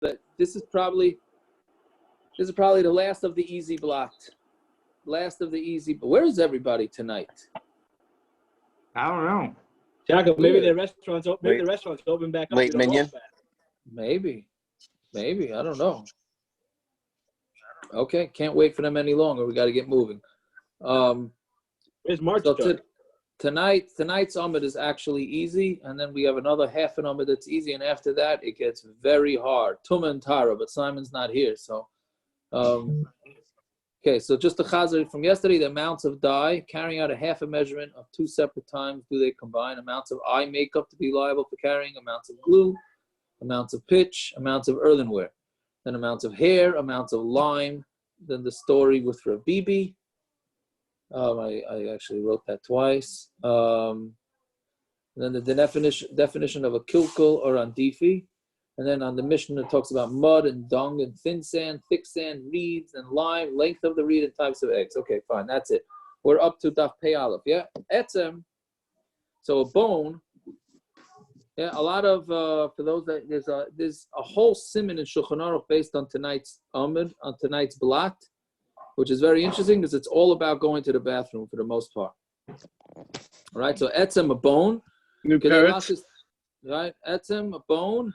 this is probably the last of the easy block. Last of the easy. But where is everybody tonight? I don't know. Jacob, maybe the restaurants open. Maybe the restaurants open back up. Late minion. Maybe. I don't know. Okay, can't wait for them any longer. We got to get moving. Where's March? So tonight's Amud is actually easy, and then we have another half an Amud that's easy, and after that it gets very hard. Tumah and Tara, but Simon's not here, so. Okay, so just the chazar from yesterday, the amounts of dye, carrying out a half a measurement of 2 separate times, do they combine? Amounts of eye makeup to be liable for carrying, amounts of glue, amounts of pitch, amounts of earthenware, then amounts of hair, amounts of lime, then the story with Rabibi. I actually wrote that twice. Then the definition of a kilkul or andifi. And then on the Mishna, it talks about mud and dung and thin sand, thick sand, reeds and lime, length of the reed and types of eggs. Okay, fine, that's it. We're up to Daf Pei Aleph, yeah? Etzem, so a bone, yeah, a lot of, for those that, there's a whole siman in Shulchan Aruch based on tonight's Amud, on tonight's Blat, which is very interesting because it's all about going to the bathroom for the most part. All right, so etzem, a bone. New parrot. Right, etzem, a bone.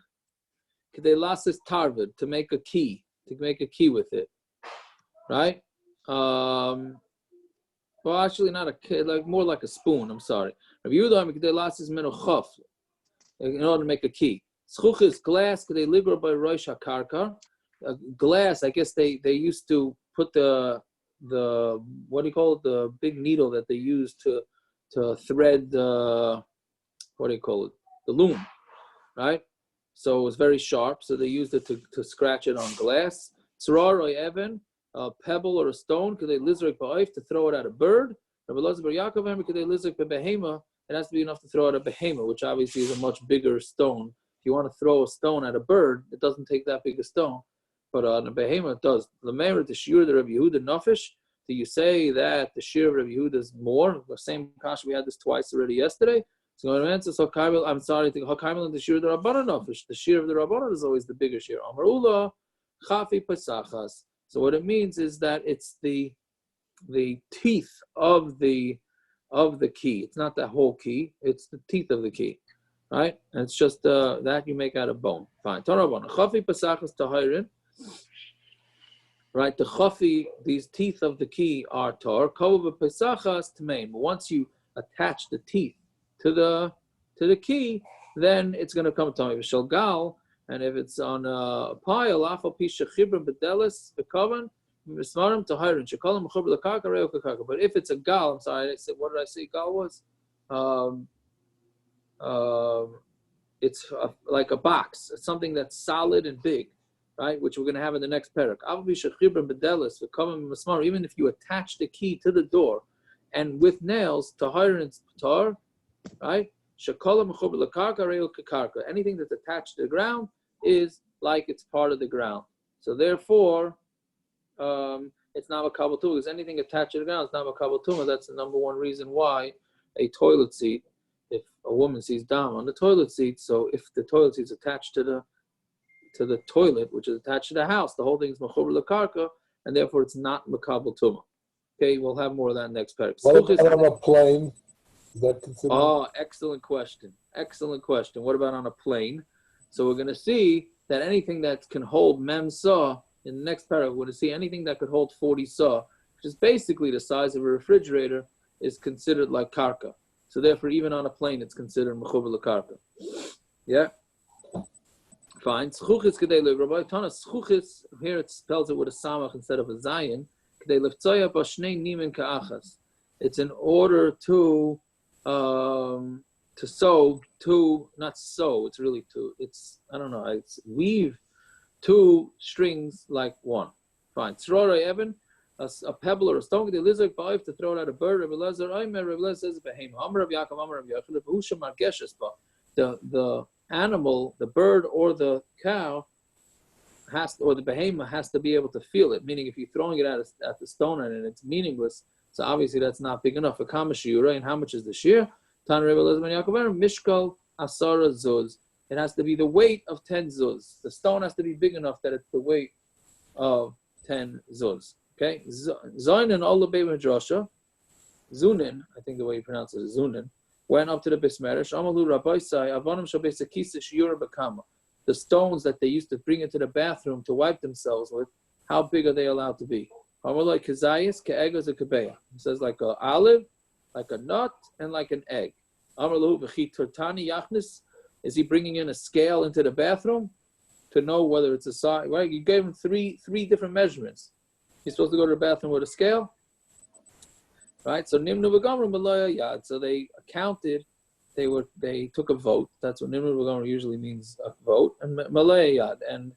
Kedelasis tarvid, to make a key with it. Right? Well, actually not a key, like more like a spoon, I'm sorry. Rabbi Yehuda, kedelasis menochaf, in order to make a key. Schuch is glass, kedeligur by roish hakarka. Glass, I guess they used to put the what do you call it, the big needle that they use to thread the, what do you call it, the loom, right? So it was very sharp, so they used it to scratch it on glass. Tzrar or even, a pebble or a stone, could they lizrik ba'if, to throw it at a bird. Rabbi Elazar bar Yaakov, could they lizrik b'behema, it has to be enough to throw at a behema, which obviously is a much bigger stone. If you want to throw a stone at a bird, it doesn't take that big a stone. But on a behema, it does. L'meir, the shiur, the Rabbi Yehuda nafish. Do you say that the shiur of Rabbi Yehuda is more? The same kasha, we had this twice already yesterday. So I'm going to answer. So I'm sorry. Hakaimel and the shiur of the Rabbanan nafish. The shiur of the Rabbanan is always the bigger shiur. Amarula chafi pasachas. So what it means is that it's the teeth of the key. It's not the whole key. It's the teeth of the key, right? And it's just that you make out of bone. Fine. Torabon chafi pasachas tahirin. Right, the chafi, these teeth of the key are tar. Kavod pesachas tmein. Once you attach the teeth to the key, then it's going to come to me. Gal, and if it's on a pile, afal pisha chibram bedelis bekavan mismarim tahirin shekalim mechuber lekaka reo kakaka. But if it's a gal, I'm sorry, I said, what did I say? Gal was, it's like a box. It's something that's solid and big. Right, which we're going to have in the next parak. Even if you attach the key to the door, and with nails, tahir and tar, right? Anything that's attached to the ground is like it's part of the ground. So therefore, it's not mekabel tumah. Because anything attached to the ground is not mekabel tumah. That's the number one reason why a toilet seat, if a woman sees dam on the toilet seat, so if the toilet seat is attached to the toilet, which is attached to the house, the whole thing is mechuber lekarka, and therefore it's not mekabel tumah. Okay, we'll have more of that next parak. What about on a plane? Is that considered? Oh, excellent question. Excellent question. What about on a plane? So we're going to see that anything that can hold mem saw in the next parak, we're going to see anything that could hold 40 saw, which is basically the size of a refrigerator, is considered like karka. So therefore, even on a plane, it's considered mechuber lekarka. Yeah. Fine. Schuchis kedei lev. Tana schuchis, here it spells it with a samach instead of a zayin. Kedei leftzaya bashnei nimin ka'achas. It's in order to sew two, not sew. It's really two. It's, I don't know. It's weave two strings like one. Fine. Tzrorei even, a pebble or a stone. Kedei lizak ba'if, to throw it at a bird. Rabbi Elazar, Rabbi Elazar says behema. Amar Rav Yaakov, Amar Rav Yochanan, v'hu margeshes ba. The animal, the bird or the cow or the behema has to be able to feel it. Meaning, if you're throwing it at the stone and it's meaningless, so obviously that's not big enough. A kama shiura, and how much is the shear? Tan Rebbe Elazar ben Yaakov, mishkal asara zuz. it has to be the weight of 10 zuz. The stone has to be big enough that it's the weight of 10 zuz. Okay? Zoinen Ola Beit Midrasha, Zunin, I think the way you pronounce it is Zunin, went up to the Bismerish. Amalu Rabbaisai, Avanim Shabesa Kisa Shiura Bakama. The stones that they used to bring into the bathroom to wipe themselves with, how big are they allowed to be? Amalai Kazayas, Ke'egas, Kebeya. It says like an olive, like a nut, and like an egg. Amalu B'chi Turtani Yachnis. Is he bringing in a scale into the bathroom to know whether it's a size? Right? You gave him three different measurements. He's supposed to go to the bathroom with a scale, right? So Nimnu v'Gamru Malaya Yad. So they counted. They took a vote. That's what Nimnu v'Gamru usually means, a vote. And Malaya Yad, and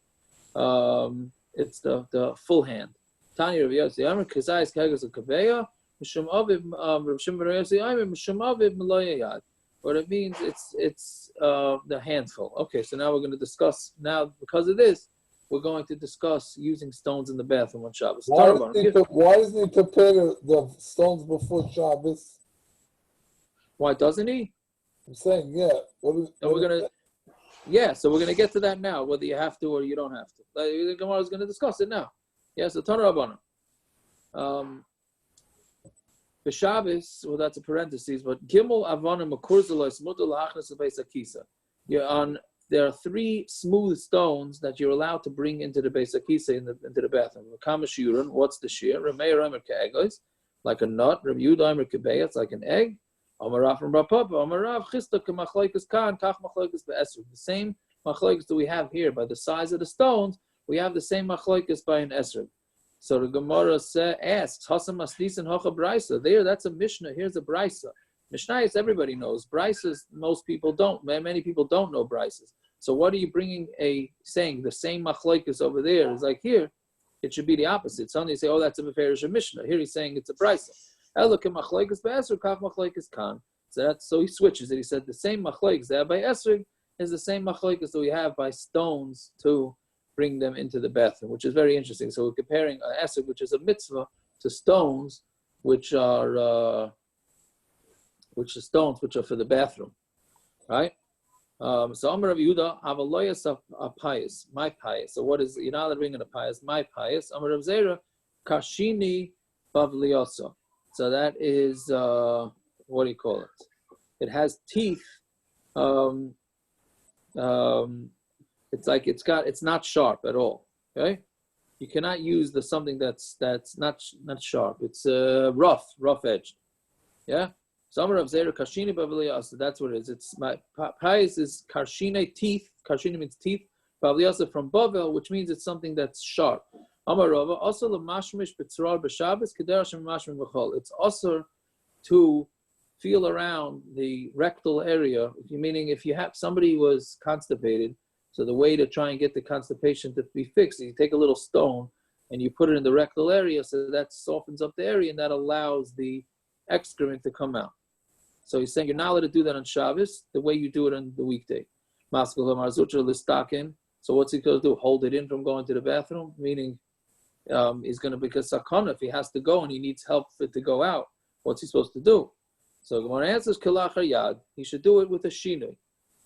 it's the full hand. Tani Rav Yossi Amar Kazayis Kagas Kabeya Mishum Aviv Rav Shimon Bar Yossi Amar Mishum Aviv Malaya Yad. What it means, it's the handful. Okay, so now we're going to discuss. Now, because of this, we're going to discuss using stones in the bathroom on Shabbos. Why does he prepare the stones before Shabbos? Why doesn't he? I'm saying, yeah. So we're gonna get to that now, whether you have to or you don't have to. The Gemara is going to discuss it now. Yeah, so Tana Rabbana. The Shabbos, well, that's a parenthesis, but Gimel Avanim Makurzalos Mudal Achnas Beis Akisa. There are 3 smooth stones that you're allowed to bring into the Beis Akisa into the bathroom. Makama what's the shear? Ramei Ramer Ke'egos, like a nut. Ram Yudaimer Kebeya, it's like an egg. Amarav from Rapapa, Amarav Chista Kamachlaikas Kan, Kach Machlaikas Be'esr. The same machlaikas that we have here by the size of the stones, we have the same machlaikas by an esrog. So the Gemara asks, Hasam Maslis and Hocha Brisa. There, that's a Mishna. Here's a Brisa. Mishnayos everybody knows. Brisas, most people don't. Many people don't know Brisas. So what are you bringing saying the same machlaikas over there is like here? It should be the opposite. Suddenly you say, oh, that's a Meferish Mishnah. Here he's saying it's a Brisa. Elokim machlaikas be'esrog, kach machlaikas kan. So he switches it. He said the same machlaikas there by esrog is the same machlaikas that we have by stones to bring them into the bathroom, which is very interesting. So we're comparing an esrog, which is a mitzvah, to stones, which are for the bathroom, right? So Amar Rav Yehuda, Avaloyas a pious, my pious. So what is, you're not allowed to bring in a pious, my pious. Amar Rav Zera, Kashini Bavliosa. So that is, what do you call it? It has teeth. It's not sharp at all. Okay, you cannot use something that's not sharp. It's rough edged. Yeah. Some of Zera Kashini Bavliyasa. That's what it is. It's my pious is Karshine teeth. Karshine means teeth. Bavliyasa from Bavel, which means it's something that's sharp. Amarova also the mashmish b'tzrar b'Shabbos kederash mashmish b'chol. It's also to feel around the rectal area. Meaning, if you have somebody who was constipated, so the way to try and get the constipation to be fixed is you take a little stone and you put it in the rectal area, so that softens up the area and that allows the excrement to come out. So he's saying you're not allowed to do that on Shabbos the way you do it on the weekday. So what's he going to do? Hold it in from going to the bathroom? Meaning he's going to be a sakana if he has to go and he needs help for it to go out. What's he supposed to do? So Gemara answers kalachar yad. He should do it with a shinui.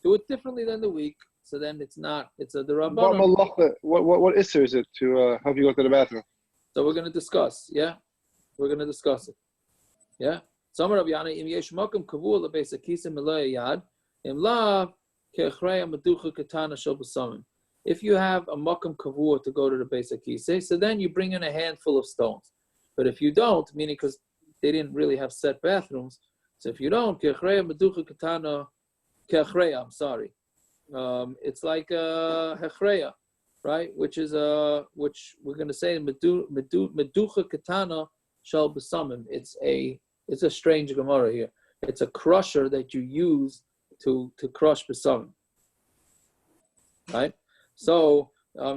Do it differently than the week. So then it's a derabbanan. What issue is it to help you go to the bathroom? So we're going to discuss. Yeah, we're going to discuss it. Yeah. Some of Yana im yesh makom kavul lebeis akisa melay yad im lav ke'achrei maducha katana shel b'samim. If you have a makom kavur to go to the beis akisa, so then you bring in a handful of stones. But if you don't, meaning because they didn't really have set bathrooms, so if you don't ke'achrei maducha katana ke'achrei, I'm sorry, it's like a hechreya, right? Which is which we're going to say meducha katana shel b'samim. It's a strange Gemara here. It's a crusher that you use to crush besamim, right? So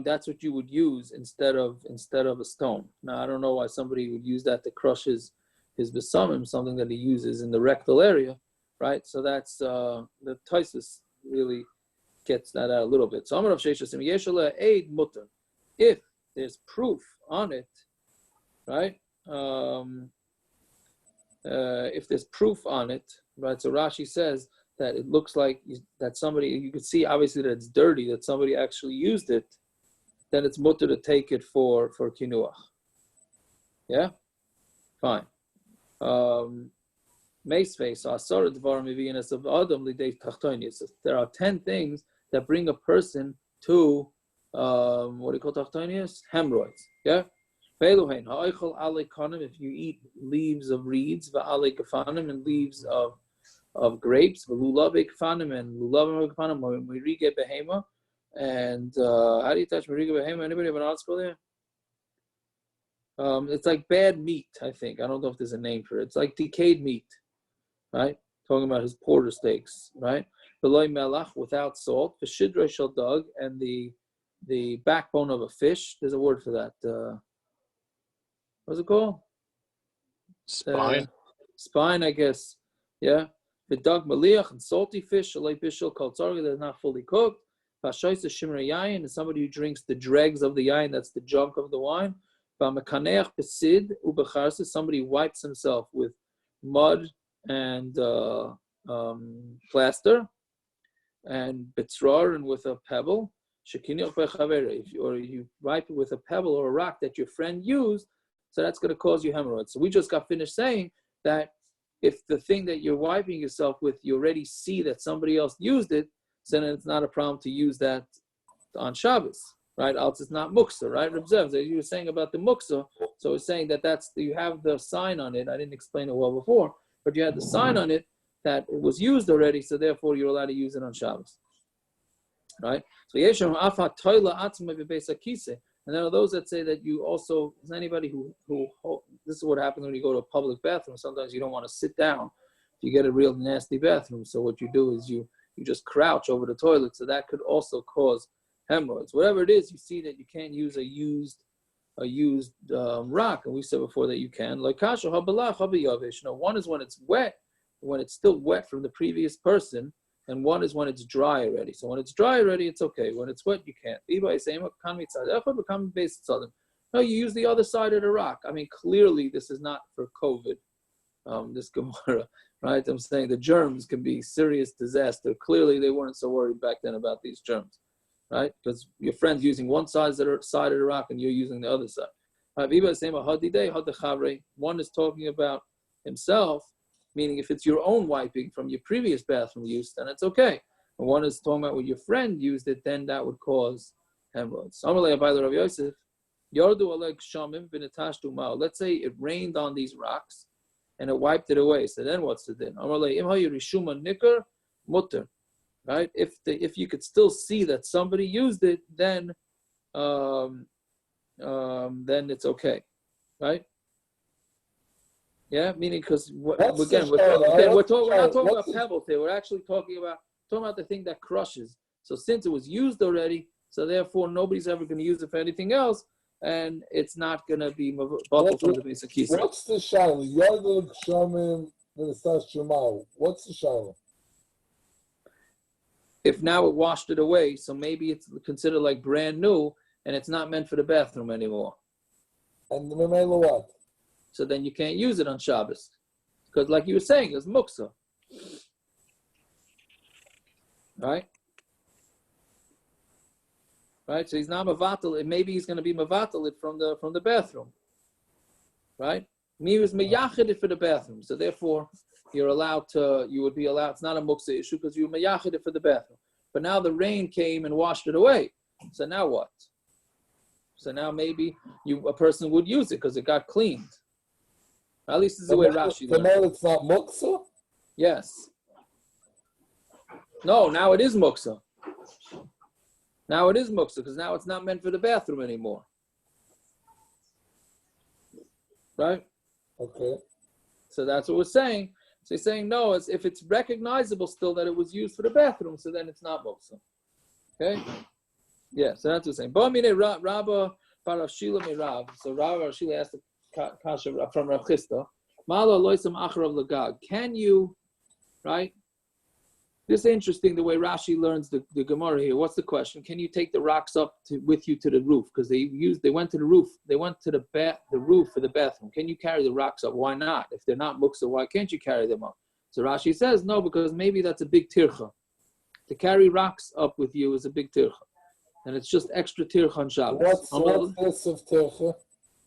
that's what you would use instead of a stone. Now I don't know why somebody would use that to crush his besamim, something that he uses in the rectal area, right? So that's the Taisus really gets that out a little bit. So Amar Rav Sheishasim Yeshala Eid Mutter. If there's proof on it, right? If there's proof on it, right? So Rashi says that it looks like that somebody, you could see obviously that it's dirty, that somebody actually used it, then it's mutter to take it for kinuach. Yeah? Fine. There are 10 things that bring a person to what do you call tachtonius? Hemorrhoids. Yeah? If you eat leaves of reeds, and leaves of grapes, and how do you touch meriga behema? Anybody have an article there? It's like bad meat, I think. I don't know if there's a name for it. It's like decayed meat, right? Talking about his porter steaks, right? Beloy melach, without salt. V'shidra shel dog, and the backbone of a fish. There's a word for that. What's it called? Spine. Spine, I guess. Yeah. The dog maliach and salty fish. Shalei bishul kol tzarga, that's not fully cooked. Vashoysa shimra yayin is somebody who drinks the dregs of the yayin. That's the junk of the wine. V'mekaneach besid ubecharsa, somebody wipes himself with mud and plaster, and betzrar, and with a pebble. Or you wipe it with a pebble or a rock that your friend used, so that's going to cause you hemorrhoids. So we just got finished saying that if the thing that you're wiping yourself with, you already see that somebody else used it, so then it's not a problem to use that on Shabbos, right? Else it's not muksa, right? Reb Zev, so you were saying about the muksa, so it's saying that you have the sign on it. I didn't explain it well before, but you had the sign on it that it was used already, so therefore you're allowed to use it on Shabbos, right? So yeshem afa toila atzma bebeis hakise. And there are those that say that you also, is anybody who this is what happens when you go to a public bathroom. Sometimes you don't want to sit down. You get a real nasty bathroom. So what you do is you just crouch over the toilet. So that could also cause hemorrhoids. Whatever it is, you see that you can't use a used rock. And we said before that you can. Like kasha habalach habiyavish. One is when it's wet, when it's still wet from the previous person. And one is when it's dry already. So when it's dry already, it's okay. When it's wet, you can't. No, you use the other side of the rock. I mean, clearly this is not for COVID, this Gemara, right? I'm saying the germs can be serious disaster. Clearly they weren't so worried back then about these germs, right? Because your friend's using one side of the rock and you're using the other side. One is talking about himself, meaning if it's your own wiping from your previous bathroom use, then it's okay. And one is talking about when your friend used it, then that would cause hemorrhoids. Let's say it rained on these rocks and it wiped it away. So then what's the din? Right? If you could still see that somebody used it, then it's okay. Right? Yeah, meaning because we're not talking about pebbles here. We're actually talking about the thing that crushes. So since it was used already, so therefore nobody's ever going to use it for anything else, and it's not going to be bottled from the basic key. What's the shaila? Yaduk shamim v'nisas shemau. What's the shaila? If now it washed it away, so maybe it's considered like brand new, and it's not meant for the bathroom anymore. And the memela what? So then you can't use it on Shabbos. Because like you were saying, it's muksa. Right? Right? So he's not mavatal. Maybe he's going to be mavatal it from the bathroom. Right? Me was meyachid it for the bathroom. So therefore, you would be allowed, it's not a muksa issue because you meyachid it for the bathroom. But now the rain came and washed it away. So now what? So now maybe a person would use it because it got cleaned. At least this is the way Rashi learns. So now it's not muksa? Yes. No, now it is muksa. Now it is muksa because now it's not meant for the bathroom anymore. Right? Okay. So that's what we're saying. So he's saying, no, if it's recognizable still that it was used for the bathroom, so then it's not muksa. Okay? Yeah, so that's what we're saying. Rabba Parashila Mirav. So Rabba Parashila asked the Kasha from Rav Chisda. Malo loisam acharav lagag. Can you, right? This is interesting the way Rashi learns the Gemara here. What's the question? Can you take the rocks up with you to the roof? Because they went to the roof. They went to the roof for the bathroom. Can you carry the rocks up? Why not? If they're not muksa, why can't you carry them up? So Rashi says no, because maybe that's a big tircha. To carry rocks up with you is a big tircha, and it's just extra tircha on Shabbos. What's this of tircha?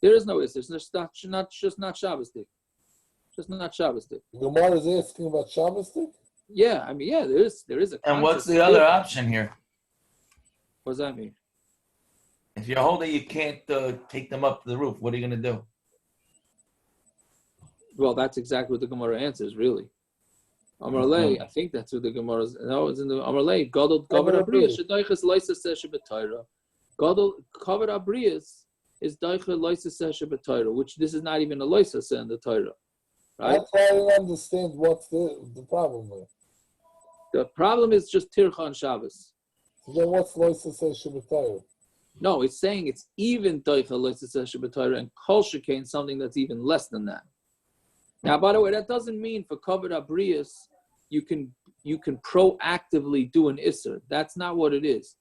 There is no issue. It's just not Shabbos day. Just not Shabbos day. The Gemara is asking about Shabbos day? Yeah, I mean, yeah, there is a. And what's the other option here? What does that mean? If you're holding, you can't take them up to the roof. What are you going to do? Well, that's exactly what the Gemara answers, really. Amar Lei, I think that's what the Gemara is. No, it's in the Amar Lei. Gadol Kavod habriyos shedaiches loises seshe b'Torah. Gadol Kavod habriyos is daiche loises seshe b'Torah, which this is not even a loises in the Torah, right? That's why I don't understand what's the problem there. The problem is just tircha on Shabbos. So then what's loises seshe b'Torah? No, it's saying it's even daiche loises seshe b'Torah and kol shekain something that's even less than that. Now, by the way, that doesn't mean for Kavod habriyos you can proactively do an isser. That's not what it is.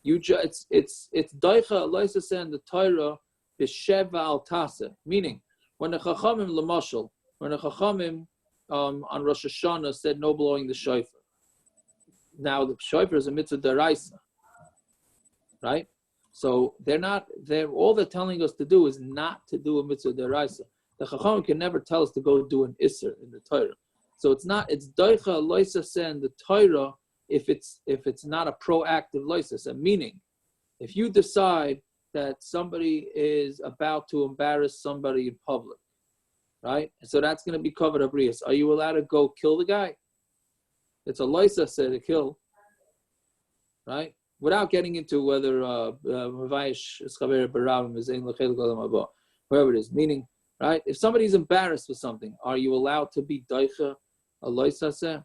It's daicha loises and the Torah b'sheva al tasa. Meaning, when the chachamim lemashal, when the chachamim on Rosh Hashanah said no blowing the shofar. Now the shofar is a mitzvah deraisa, right? So all they're telling us to do is not to do a mitzvah deraisa. The Chacham can never tell us to go do an Isser in the Torah. So it's Doicha Loisase in the Torah if it's not a proactive Loisase. Meaning, if you decide that somebody is about to embarrass somebody in public, right? So that's going to be Kavod habriyos. Are you allowed to go kill the guy? It's a Loisase to kill, right? Without getting into whether Mavayish is Chaver Barabim is Ein L'Chelik Olam Haba, whoever it is. Meaning, right? If somebody's embarrassed with something, are you allowed to be daicha a loisaseh?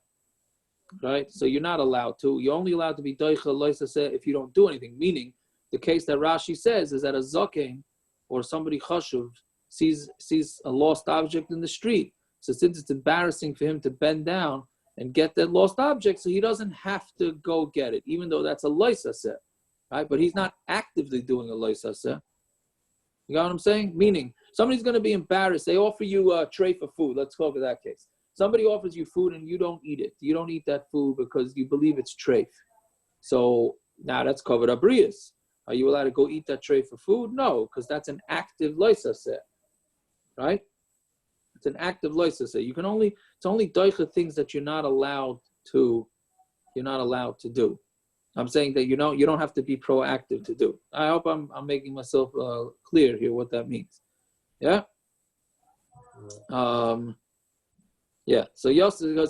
Right? So you're not allowed to. You're only allowed to be daicha loisaseh if you don't do anything. Meaning, the case that Rashi says is that a zaken or somebody chashuv sees a lost object in the street. So since it's embarrassing for him to bend down and get that lost object, so he doesn't have to go get it, even though that's a loisaseh, right? But he's not actively doing a loisaseh. You got what I'm saying? Meaning, somebody's going to be embarrassed. They offer you a tray for food. Let's talk of that case. Somebody offers you food and you don't eat it. You don't eat that food because you believe it's treif. So now that's Kavod habriyos. Are you allowed to go eat that tray for food? No, because that's an active loisaseh, right? It's an active loisaseh. It's only doicha things that you're not allowed to do. I'm saying that you don't have to be proactive to do. I hope I'm making myself clear here what that means. Yeah. Yeah. So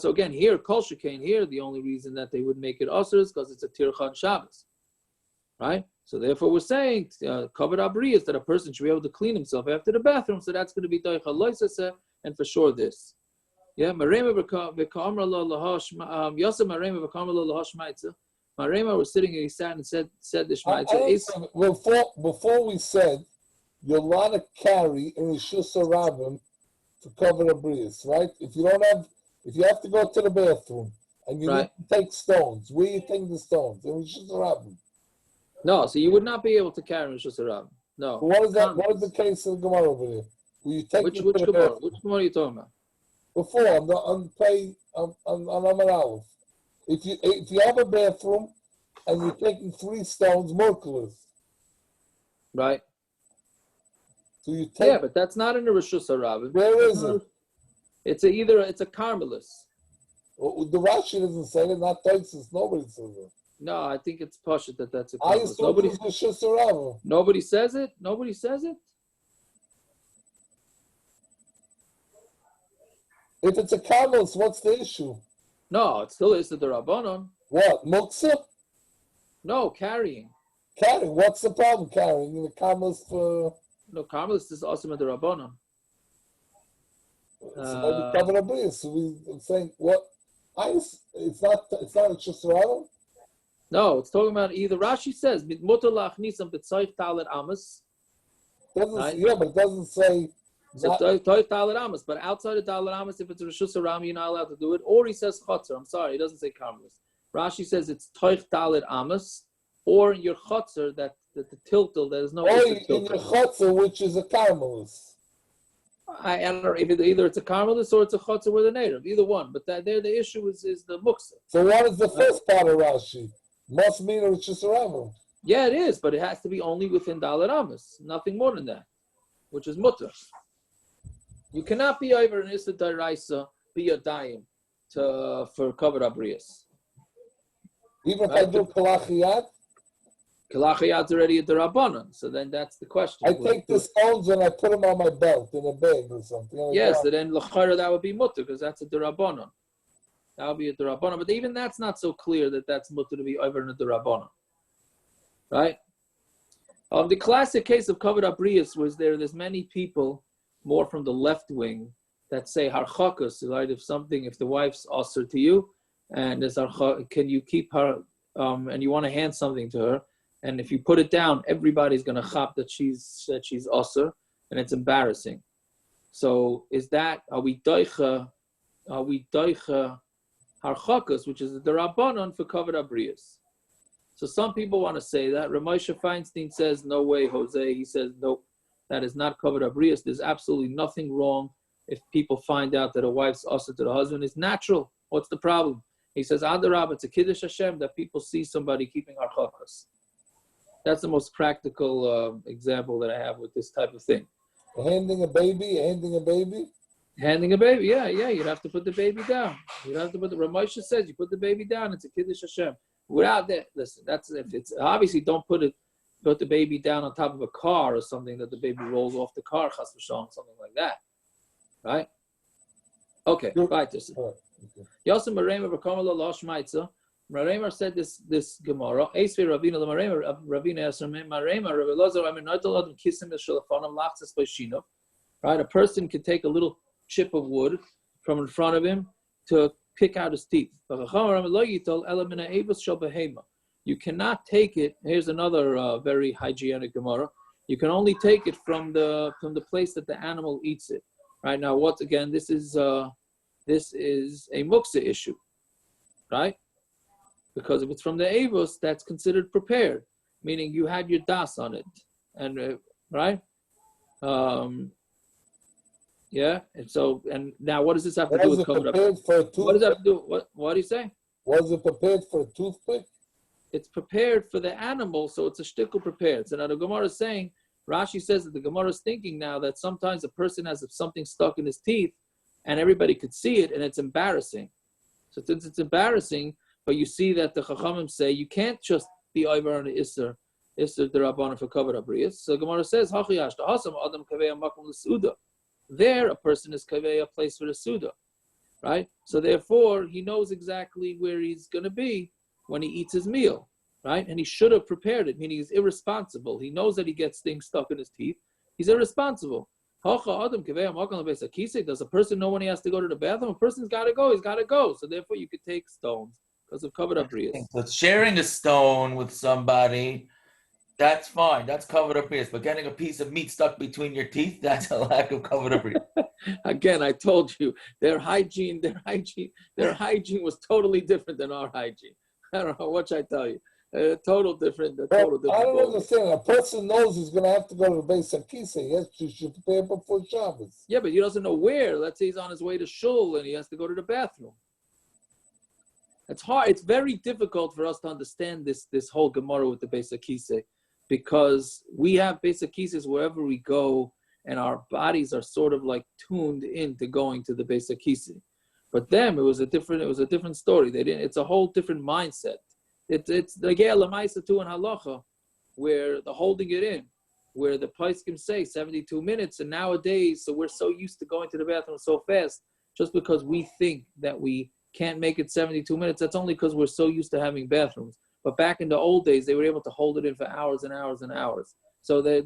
again here kol shekain here the only reason that they would make it usher is because it's a tircha on Shabbos, right? So therefore we're saying Kavod habriyos that a person should be able to clean himself after the bathroom. So that's going to be daicha loisaseh and for sure this. Yeah. Marema v'kamra lo lahosh Yosef Marema v'kamra lo lahosh ma'itza. Marema was sitting and he sat and said the Shema. Before we said you're allowed to carry in Rishus Rabbim to Kavod habriyos, right? If you have to go to the bathroom and you need to take stones, where you take the stones? In Rishus Rabbim. No, so you would not be able to carry in Rishus Rabbim. No. So what is that? What is the case of the Gemara over there? Will you take which Gemara? Which Gemara are you talking about? Before on Amud Aleph. If you have a bathroom and you're taking 3 stones, Merkulas. Right. So you take. Yeah, but that's not in the Rishus Rabbim. Where is it? It's a Carmelis. Well, the Rashi doesn't say it, not Taisus. Nobody says it. No, I think it's Pashut that's a I Carmelis. assume it's Rishus Rabbim. Nobody says it? Nobody says it? If it's a Carmelis, what's the issue? No, it still is the Rabbanon. What? Muksa? No, carrying. Carrying. What's the problem carrying? The Carmelis for... No, Carmelis is awesome at the Rabbanon. So maybe Kavod habriyos. So I'm saying, what? It's not a Rishus Rabbim? No, it's talking about either Rashi says, Mutar la'achnisam b'tzayich talet amas. Yeah, but it doesn't say... So toy talet amas, but outside of talet amas, if it's a Rishus Rabbim, you're not allowed to do it. Or he says chotzer. I'm sorry, he doesn't say Carmelis. Rashi says it's toich talet amas, or in your chotzer that the tiltal, there is no. Or in your chotzer, which is a Carmelis. I don't know if either it's a Carmelist or it's a Chotzer with a native, either one. But the issue is the muksa. So what is the first part of Rashi? Must mean it's just a rabbi. Yeah, it is, but it has to be only within Dalet Amos, nothing more than that, which is mutter. You cannot be over an Issa Daraisa, be a dayim for Kavod habriyos. Even if I do kalachiyat? Kalachiyat's already a derabanan, so then that's the question. I take the stones and I put them on my belt in a bag or something. Yes, so then l'chara that would be mutter because that's a derabanan. That would be a derabanan, but even that's not so clear that that's mutter to be over in a derabanan, right? The classic case of Kavod habriyos was there's many people more from the left wing that say harchakas, right? If the wife's usher to you, and there's can you keep her, and you want to hand something to her, and if you put it down, everybody's going to chap that she's usher, and it's embarrassing. So are we doicha harchakas, which is the rabbanon for Kavod habriyos? So some people want to say that. Ramosha Feinstein says, no way, Jose. He says, nope, that is not Kavod habriyos. There's absolutely nothing wrong if people find out that a wife's usher to the husband. It's natural. What's the problem? He says, Adarab, it's a Kiddush Hashem that people see somebody keeping harchakas. That's the most practical example that I have with this type of thing. Handing a baby? Handing a baby, yeah. You'd have to put the baby down. You'd have to put the Ramosha says you put the baby down. It's a Kiddush Hashem. Without that, listen. That's if it's obviously don't put the baby down on top of a car or something that the baby rolls off the car, chas v'shalom, something like that, right? Okay, right. Yosem Marema v'kamala lo shmaitza. Marema said this Gemara. Eisvei Ravina l'Marema Ravina Eser Marema Rav Elazar Amin Notel Adam Kisim Shalafonam Lachzas B'Shinov. Right, a person could take a little chip of wood from in front of him to pick out his teeth. You cannot take it. Here's another very hygienic Gemara. You can only take it from the place that the animal eats it. Right now, once again, this is a muksa issue, right? Because if it's from the avos, that's considered prepared, meaning you had your das on it, and right. Yeah, and now what does this have to do with Kavod habriyos? What does that have to do? What do you say? Was it prepared for a toothpick? It's prepared for the animal, so it's a shtickle prepared. So now the Gemara is saying, Rashi says that the Gemara is thinking now that sometimes a person has something stuck in his teeth, and everybody could see it, and it's embarrassing. So since it's embarrassing, but you see that the Chachamim say you can't just be over on the Isser D'Rabbanan for Kavod habriyos. So the Gemara says, Hachiyash Hasam Adam Kaveya Makom L'Suda. There, a person is kaveh a place for the suda, right? So therefore, he knows exactly where he's going to be when he eats his meal, right? And he should have prepared it, meaning he's irresponsible. He knows that he gets things stuck in his teeth. He's irresponsible. Does a person know when he has to go to the bathroom? A person's got to go. He's got to go. So therefore, you could take stones because of Kavod habriyos. But sharing a stone with somebody, that's fine. That's Kavod habriyos. But getting a piece of meat stuck between your teeth, that's a lack of Kavod habriyos. Again, I told you their hygiene was totally different than our hygiene. I don't know what I tell you. Total different. I don't understand. A person knows he's going to have to go to the base of Kisa. Yes, you should prepare before Shabbos. Yeah, but he doesn't know where. Let's say he's on his way to shul and he has to go to the bathroom. It's hard. It's very difficult for us to understand this whole Gemara with the base of Kisa, because we have base of Kisas wherever we go, and our bodies are sort of like tuned into going to the base of Kisa. But them, it was a different story. It's a whole different mindset. It's the Ge'el Lamaisa too in Halacha, where the holding it in, where the Paiskim say 72 minutes, and nowadays, so we're so used to going to the bathroom so fast, just because we think that we can't make it 72 minutes, that's only because we're so used to having bathrooms. But back in the old days, they were able to hold it in for hours and hours and hours. So the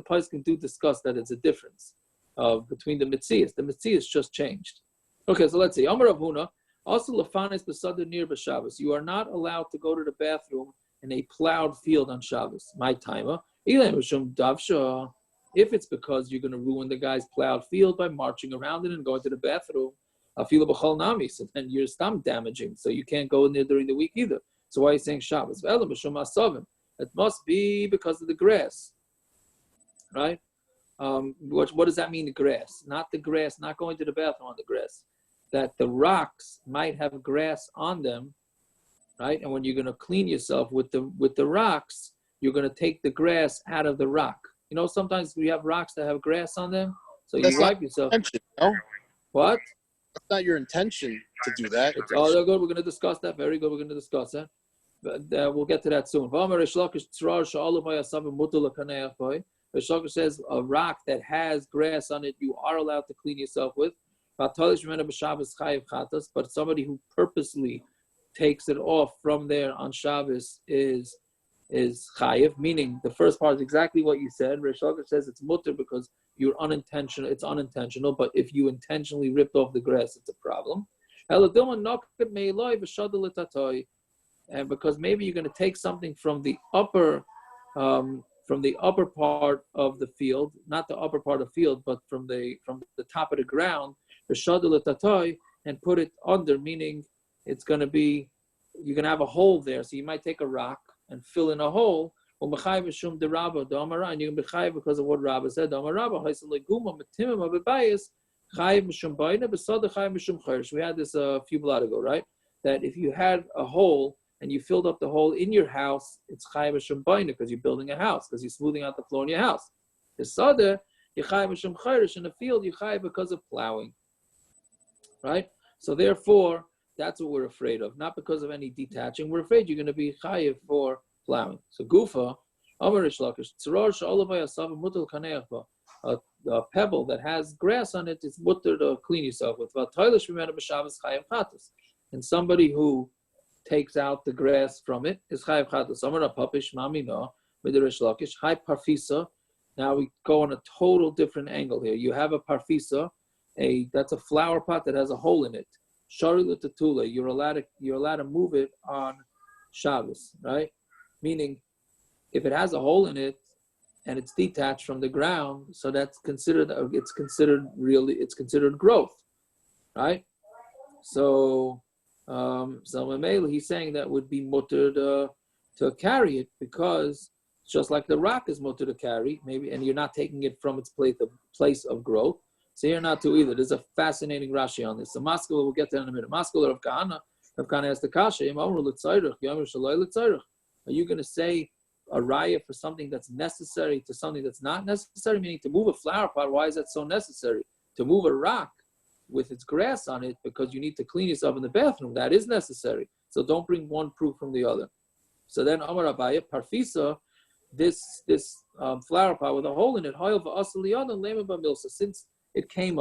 Paiskim do discuss that it's a difference between the Mitzias. The Mitzias just changed. Okay, so let's see. Amar Rav Huna, also Lefanes B'Sadar near B'Shabbos. You are not allowed to go to the bathroom in a plowed field on Shabbos. My timer. If it's because you're going to ruin the guy's plowed field by marching around it and going to the bathroom, Afila B'Chol Nami, so then you're stomach damaging, so you can't go in there during the week either. So why are you saying Shabbos? It must be because of the grass, right? what does that mean? The grass, not going to the bathroom on the grass. That the rocks might have grass on them, right? And when you're going to clean yourself with the rocks, you're going to take the grass out of the rock. Sometimes we have rocks that have grass on them, so you wipe yourself. No? What? That's not your intention to do that. It's good. We're going to discuss that. Very good. We're going to discuss that. But we'll get to that soon. Rish Lakish says a rock that has grass on it, you are allowed to clean yourself with. But somebody who purposely takes it off from there on Shabbos is chayiv, meaning the first part is exactly what you said. Rish Lakish says it's mutter because it's unintentional, but if you intentionally ripped off the grass, it's a problem. And because maybe you're going to take something from the upper part of the field, not the upper part of the field, but from the top of the ground, and put it under, meaning you're going to have a hole there. So you might take a rock and fill in a hole. And you can be chayiv because of what Rabba said. We had this a few blot ago, right? That if you had a hole and you filled up the hole in your house, it's chayiv mishum baina because you're building a house, because you're smoothing out the floor in your house. The sada, you're chayiv mishum chayrish. In the field, you're chayiv because of plowing, right? So therefore, that's what we're afraid of, not because of any detaching. We're afraid you're going to be chayiv for plowing. So gufa, amarish lakish, tzaror she'olavay asav mutal kaneachba. A pebble that has grass on it is mutter to clean yourself with. And somebody who takes out the grass from it is chayav chatos. Amar papish mamino midirish lakish. Hi parfisa. Now we go on a total different angle here. You have a parfisa, that's a flower pot that has a hole in it. Shari l'tatula. You're allowed to move it on Shabbos, right? Meaning, if it has a hole in it and it's detached from the ground, so that's considered growth, right? So he's saying that would be mutter to carry it, because just like the rock is mutter to carry, maybe, and you're not taking it from its place of growth, so you're not to either. There's a fascinating Rashi on this. So Maskell, we'll get there in a minute. Maskell Rav Kahana asked the kasha, are you going to say a raya for something that's necessary to something that's not necessary? Meaning, to move a flower pot, why is that so necessary? To move a rock with its grass on it, because you need to clean yourself in the bathroom, that is necessary. So don't bring one proof from the other. So then Amar Abaya, parfisa, this flower pot with a hole in it, since it came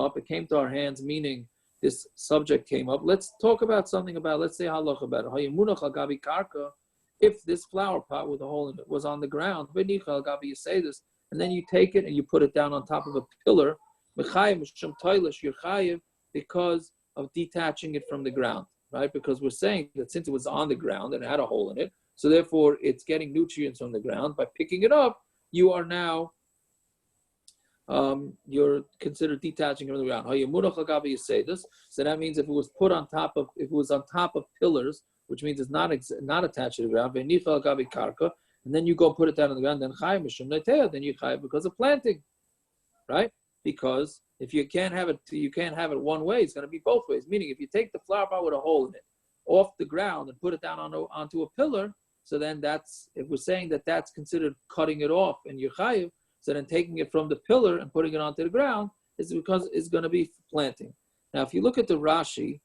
to our hands, meaning this subject came up, let's talk about something about, let's say halach about it. If this flower pot with a hole in it was on the ground, you say this, and then you take it and you put it down on top of a pillar, you're chayiv because of detaching it from the ground, right? Because we're saying that since it was on the ground and it had a hole in it, so therefore it's getting nutrients from the ground. By picking it up, you are now you're considered detaching from the ground. You say this, so that means if it was on top of pillars, which means it's not attached to the ground, and then you go put it down on the ground, then you chayiv because of planting, right? Because if you can't have it one way, it's going to be both ways. Meaning, if you take the flower pot with a hole in it off the ground and put it down onto a pillar, so then if we're saying that that's considered cutting it off and you're chayiv, so then taking it from the pillar and putting it onto the ground is because it's going to be planting. Now, if you look at the Rashi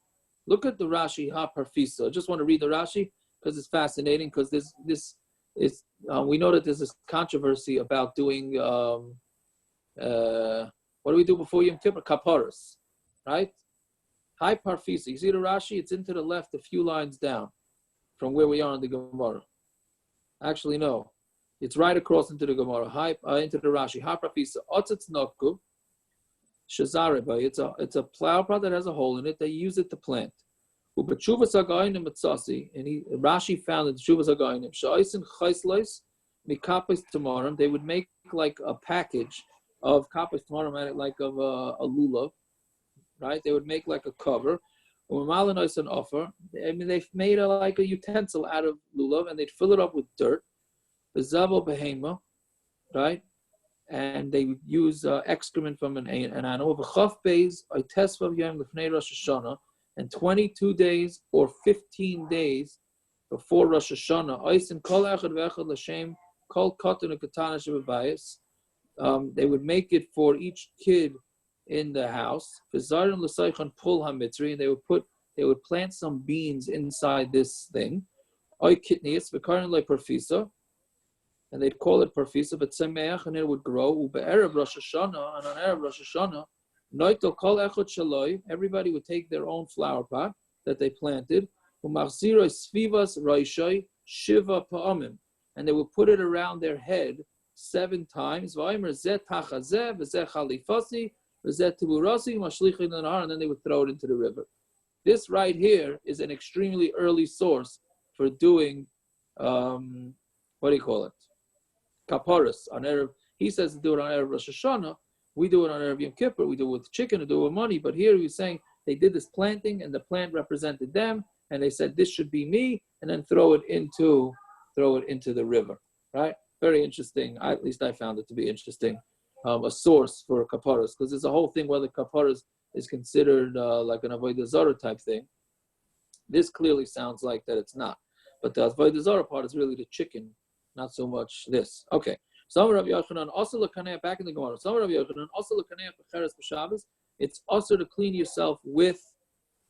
ha parfisa. I just want to read the Rashi because it's fascinating, because this is we know that there's this controversy about doing what do we do before Yom Kippur? Kaparas, right? Hi parfisa. You see the Rashi? It's into the left, a few lines down from where we are in the Gemara. Actually, no. It's right across into the Gemara. Into the Rashi. Ha parfisa. Otzitz nokku. Shazareba. It's a plow pot that has a hole in it. They use it to plant. And Rashi found in Teshuvas Hagayim, Sha'isen Chaisleis Mikapis Tamarim, they would make like a package of Kapis Tamarim, like of a lulav, right? They would make like a cover. An offer. I mean, they've made like a utensil out of lulav, and they'd fill it up with dirt. Bezavo behema, right? and they would use excrement from an animal. V'chaf beis oitesvav yom lefnei Rosh Hashanah, and 22 days or 15 days before Rosh Hashanah, oisim kol echad ve'echad l'shem kol katan u'katana shebebayis. They would make it for each kid in the house. V'zarim l'saychan pul hamitzri, and they would plant some beans inside this thing. Oy kitnius v'karin le parfisa, and they'd call it parfisa, but semeach, and it would grow. Ube'erev Rosh Hashanah, and on erev Rosh Hashanah, noitel kol echad shaloi, everybody would take their own flower pot that they planted. Umachziroi svivas roishoi shiva pa'amim, and they would put it around their head 7 times. V'aymer zeh tachazeh v'zeh chalifasi v'zeh tiburasi mashlichin l'nahar, and then they would throw it into the river. This right here is an extremely early source for doing, what do you call it? Kaparas on Erev. He says to do it on Erev Rosh Hashanah. We do it on Erev Yom Kippur. We do it with chicken, we do it with money. But here he's saying they did this planting, and the plant represented them, and they said this should be me, and then throw it into the river. Right? Very interesting. At least I found it to be interesting. A source for kaparas, because there's a whole thing whether kaparas is considered like an avodah zarah type thing. This clearly sounds like that it's not. But the avodah zarah part is really the chicken, not so much this. Okay. Some Rav Yochanan also l'kaneh, back in the Gemara. Some Rav Yochanan also l'kaneh b'cheres b'Shabbos. It's also to clean yourself with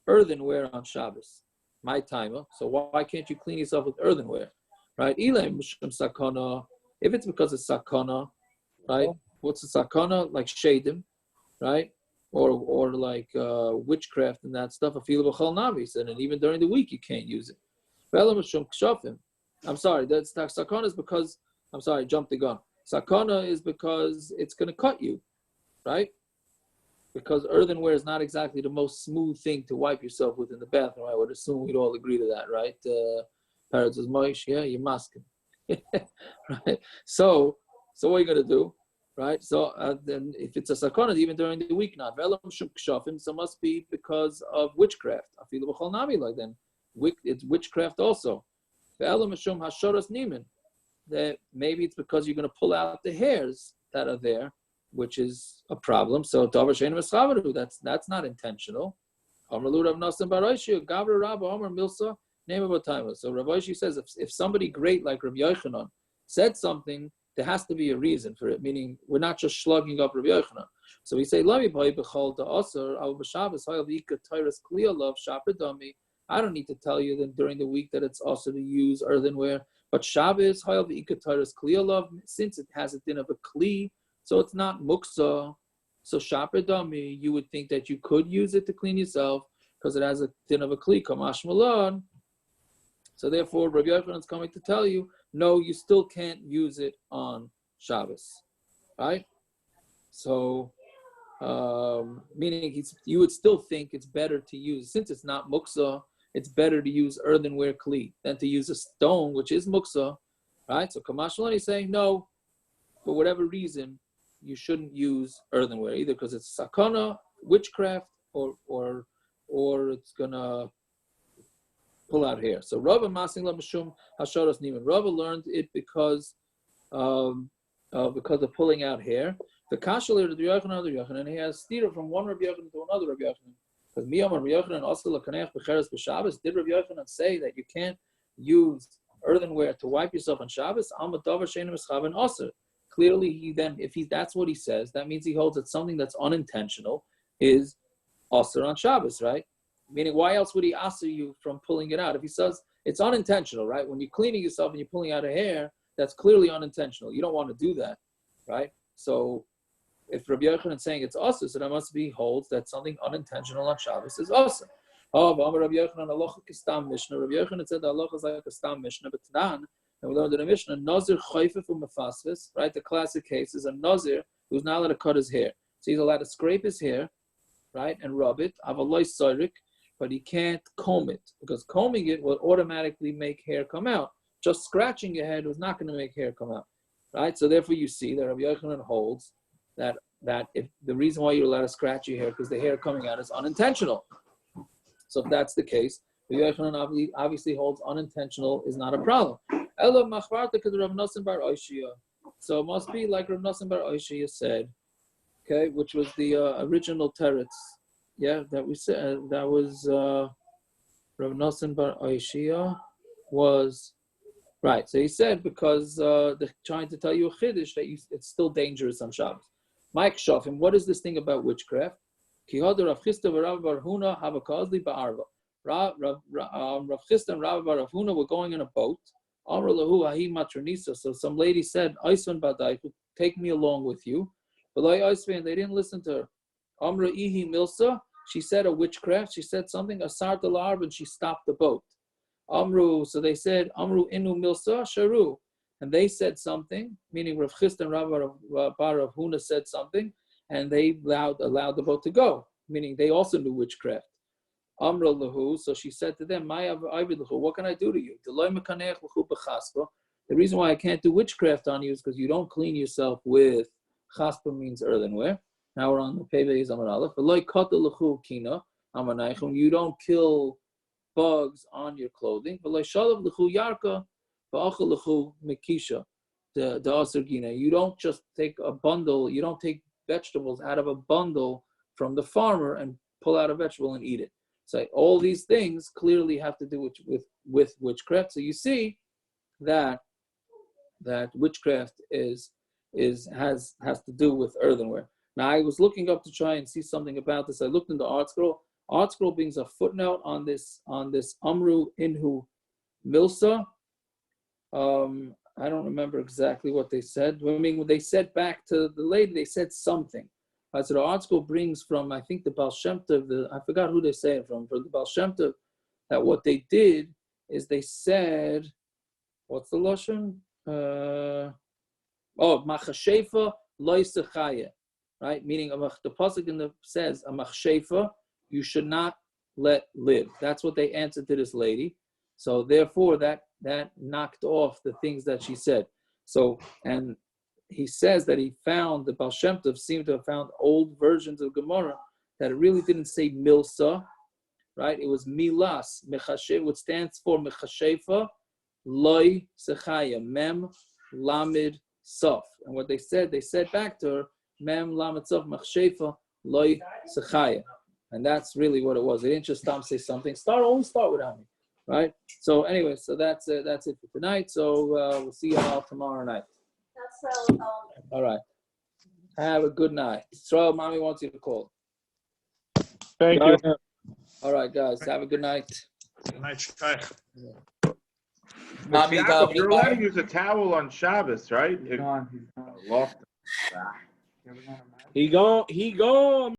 earthenware on Shabbos. My timer. So why can't you clean yourself with earthenware? Right? Ilay mishum sakana. If it's because of sakana, right? What's the sakana? Like shadim, right? Or like witchcraft and that stuff. Afilu b'chol navis, and even during the week you can't use it. I'm sorry, that's sakana is because, I'm sorry, I jumped the gun. Sakana is because it's going to cut you, right? Because earthenware is not exactly the most smooth thing to wipe yourself with in the bathroom. I would assume we'd all agree to that, right? Parrots is moish, yeah, you're masking. Right? So what are you going to do? Right? So then if it's a sakana, even during the week, not. So it must be because of witchcraft. Afilu b'chol nami, like then. It's witchcraft also. That maybe it's because you're going to pull out the hairs that are there, which is a problem. So that's not intentional. So Rav Oishi says if somebody great like Rav Yochanan said something, there has to be a reason for it, meaning we're not just slugging up Rav Yochanan. So we say, I don't need to tell you that during the week that it's also to use earthenware. But Shabbos, since it has a din of a kli, so it's not muksa. So shaperdami, you would think that you could use it to clean yourself because it has a din of a kli, kamash malon. So therefore, Rabbi Yochanan is coming to tell you, no, you still can't use it on Shabbos, right? So, meaning you would still think it's better to use, since it's not muksa, it's better to use earthenware kli than to use a stone, which is muksa, right? So Kamash Malani is saying, no, for whatever reason, you shouldn't use earthenware, either because it's sakana, witchcraft, or it's going to pull out hair. So Rava Masing La Mishum Hasharas Niman. Rava learned it because of pulling out hair. The Kashal of the Yochanan, and he has stira from one Rabbi Yochanan to another Rabbi Yochanan. Because Miyam and Rabbi Yochanan also lakanech b'cheres b'Shabbos. Did Rabbi Yochanan say that you can't use earthenware to wipe yourself on Shabbos? Clearly, that's what he says, that means he holds that something that's unintentional is asur on Shabbos, right? Meaning, why else would he asur you from pulling it out? If he says it's unintentional, right? When you're cleaning yourself and you're pulling out a hair, that's clearly unintentional. You don't want to do that, right? So if Rabbi Yochanan is saying it's asur, so that must be holds that something unintentional on Shabbos is asur. Oh, Rabbi Yochanan, halacha kistam Mishna. Rabbi Yochanan said the halacha is like a stam Mishna, but Tanan, and we learned in the Mishna, Nazir chayfef u'mefasfes, right? The classic case is a Nazir who's not allowed to cut his hair. So he's allowed to scrape his hair, right, and rub it, avaloi sorik, but he can't comb it, because combing it will automatically make hair come out. Just scratching your head was not going to make hair come out, right? So therefore you see that Rabbi Yochanan holds that if the reason why you're allowed to scratch your hair because the hair coming out is unintentional. So if that's the case, Rabbi Yochanan obviously holds unintentional is not a problem. Ela machvarta k'Rav Nosson bar Oishia. So it must be like Rav Nosson Bar Oishia said, okay, which was the original teretz. Yeah, that we said that was Rav Nosson Bar Oishia was right. So he said because they're trying to tell you a chiddush that it's still dangerous on Shabbos. Mike Shofim, what is this thing about witchcraft? Kihad Rav Chisda v'Rav Bar Huna have a kozli ba'arva. Rav Chisda and Rav Bar Huna were going in a boat. Amr lahu ahi matronisa. So some lady said, "Aisvan badai, take me along with you." But and they didn't listen to her. Amra ihi milsa. She said a witchcraft. She said something. Asar talarv, and she stopped the boat. Amru. So they said, Amru inu milsa sharu, and they said something. Meaning Rav Chisda and Rav Bar Huna said something, and they allowed the boat to go. Meaning they also knew witchcraft. Amra lahu, so she said to them, what can I do to you? The reason why I can't do witchcraft on you is because you don't clean yourself with chaspa means earthenware. Now we're on the Pevez Amar Aleph. You don't kill bugs on your clothing. You don't just take a bundle, you don't take vegetables out of a bundle from the farmer and pull out a vegetable and eat it. So all these things clearly have to do with witchcraft. So you see that witchcraft has to do with earthenware. Now I was looking up to try and see something about this. I looked in the Art Scroll. Art Scroll brings a footnote on this Amru Inhu Milsa. I don't remember exactly what they said. I mean, when they said back to the lady, they said something. So the Art Scroll brings from, I think, the Baal Shem Tov, I forgot who they say it from the Baal Shem Tov, that what they did is they said, what's the Lashon? Machashefa loy sechaya, right? Meaning, the pasuk says, a machshefa, you should not let live. That's what they answered to this lady. So therefore, that knocked off the things that she said. So, and he says that he found, the Baal Shem Tov seemed to have found old versions of Gemara that it really didn't say milsa, right? It was milas, mechashefa, which stands for mechashefa, loy sechaya, mem, lamid, saf. And what they said back to her, mem, lamid, saf, mechashefa, loy sechaya. And that's really what it was. They didn't just say something. Always start without me, right? So anyway, so that's it for tonight. So we'll see you all tomorrow night. All right. Have a good night. So, mommy wants you to call. Thank you. All right, guys. Have a good night. Good night, Shaykh. Mommy, Yaakov, you're allowed to use a towel on Shabbos, right? He's gone. Lost. He gone.